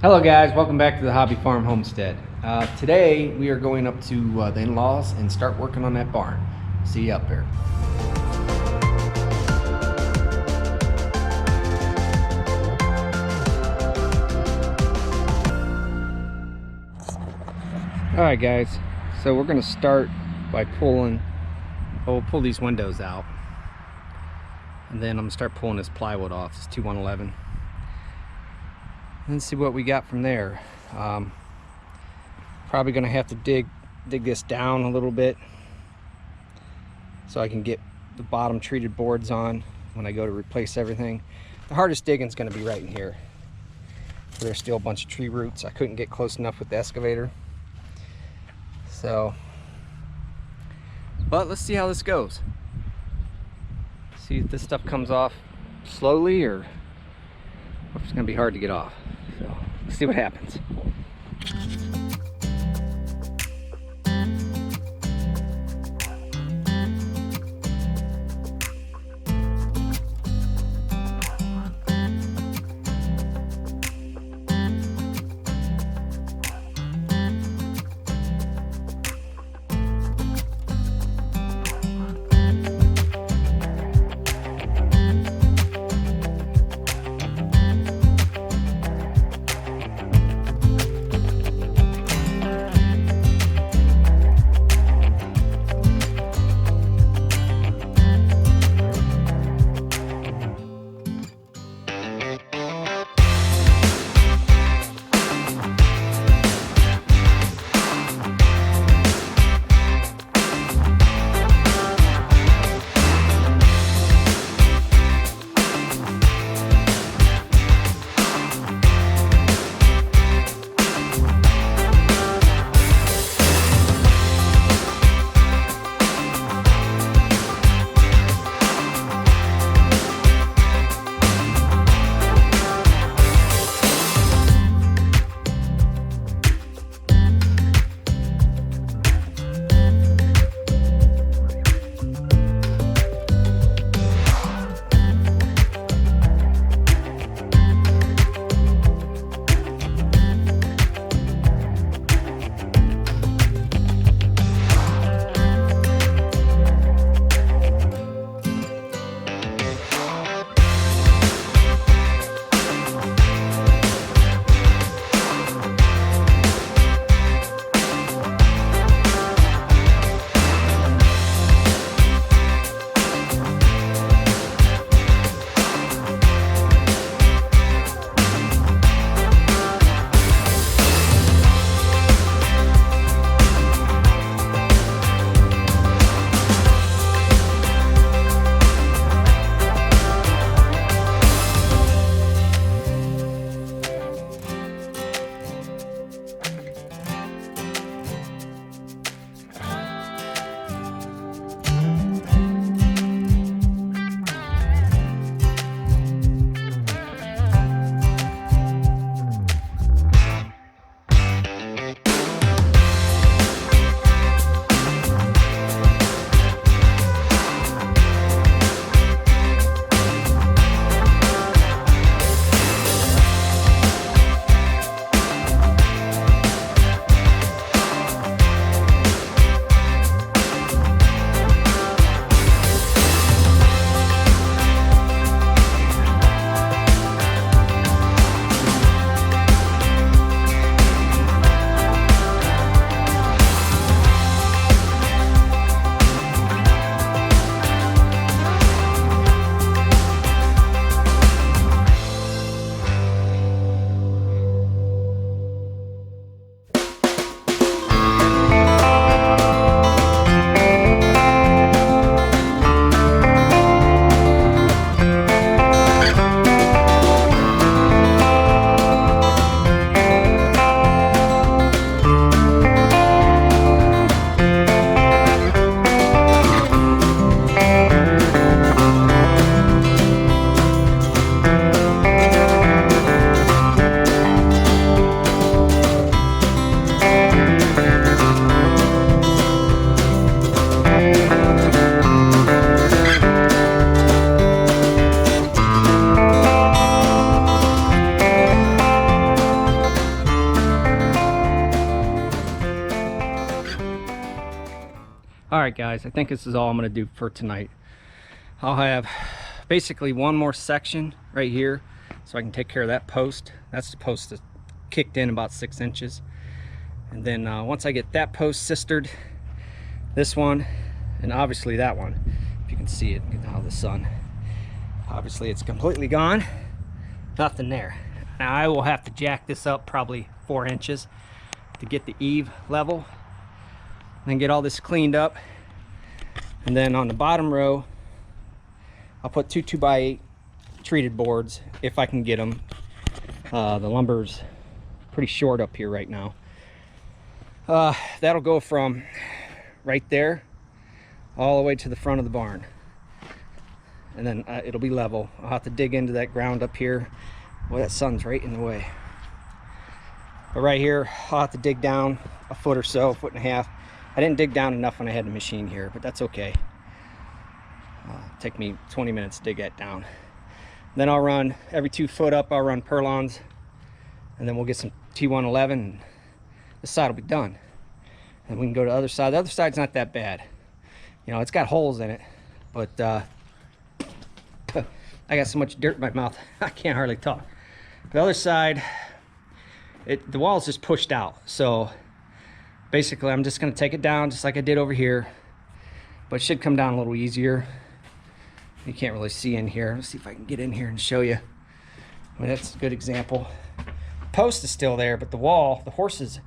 Hello guys, welcome back to the Hobby Farm Homestead. Today we are going up to the in-laws and start working on that barn. See you up there. Alright guys, so we're going to start by we'll pull these windows out. And then I'm going to start pulling this plywood off, this 2111. And see what we got from there. Probably gonna have to dig this down a little bit so I can get the bottom treated boards on when I go to replace everything. The hardest digging is gonna be right in here. There's still a bunch of tree roots. I couldn't get close enough with the excavator. But let's see how this goes. See if this stuff comes off slowly or if it's gonna be hard to get off. So let's see what happens. All right, guys, I think this is all I'm going to do for tonight. I'll have basically one more section right here so I can take care of that post. That's the post that's kicked in about 6 inches. And then once I get that post sistered, this one, and obviously that one, if you can see it, how the sun, obviously it's completely gone, nothing there. Now I will have to jack this up probably 4 inches to get the eave level, then get all this cleaned up. And then on the bottom row, I'll put 2 2x8 treated boards if I can get them. The lumber's pretty short up here right now. That'll go from right there all the way to the front of the barn, and then it'll be level. I'll have to dig into that ground up here. Boy, that sun's right in the way. But right here, I'll have to dig down a foot or so, 1.5 feet. I didn't dig down enough when I had the machine here, but that's okay. Take me 20 minutes to dig that down. Then I'll run every 2 foot up, I'll run purlons, and then we'll get some T111, and this side will be done. And we can go to the other side. The other side's not that bad. You know, it's got holes in it, but I got so much dirt in my mouth, I can't hardly talk. The other side, the wall's just pushed out. So basically, I'm just gonna take it down just like I did over here, but it should come down a little easier. You can't really see in here. Let's see if I can get in here and show you. I mean, that's a good example. The post is still there, but the wall, the horses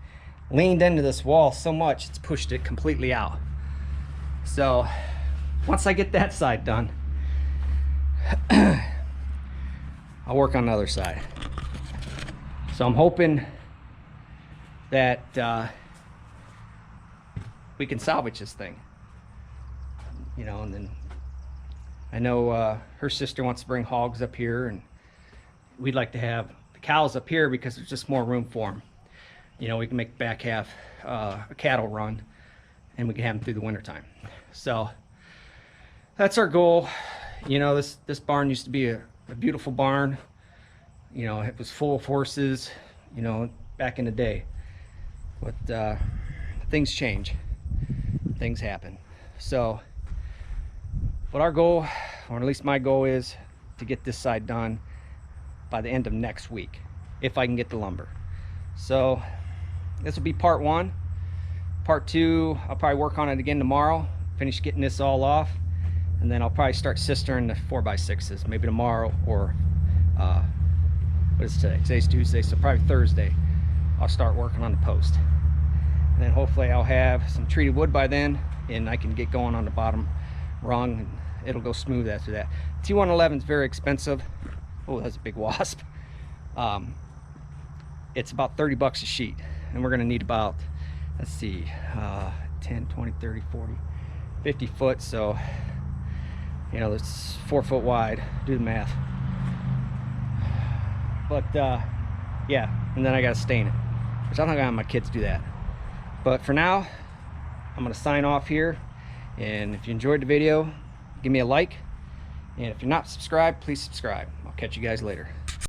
leaned into this wall so much, it's pushed it completely out. So once I get that side done, I'll work on the other side. So I'm hoping that we can salvage this thing, you know. And then I know her sister wants to bring hogs up here, and we'd like to have the cows up here because there's just more room for them. You know, we can make the back half a cattle run, and we can have them through the winter time. So that's our goal. You know, this barn used to be a beautiful barn. You know, it was full of horses, you know, back in the day. But things change, things happen. So what our goal, or at least my goal, is to get this side done by the end of next week, if I can get the lumber. So this will be part 1. Part 2, I'll probably work on it again tomorrow, finish getting this all off, and then I'll probably start sistering the 4x6s maybe tomorrow, or what is today? Today's Tuesday, so probably Thursday I'll start working on the post. And then hopefully I'll have some treated wood by then, and I can get going on the bottom rung, and it'll go smooth after that. T111 is very expensive. Oh, that's a big wasp. It's about 30 bucks a sheet, and we're gonna need about, let's see, 10, 20, 30, 40, 50 foot. So, you know, it's 4 foot wide. Do the math. But yeah, and then I gotta stain it, which I'm not gonna have my kids do that. But for now, I'm gonna sign off here. And if you enjoyed the video, give me a like. And if you're not subscribed, please subscribe. I'll catch you guys later.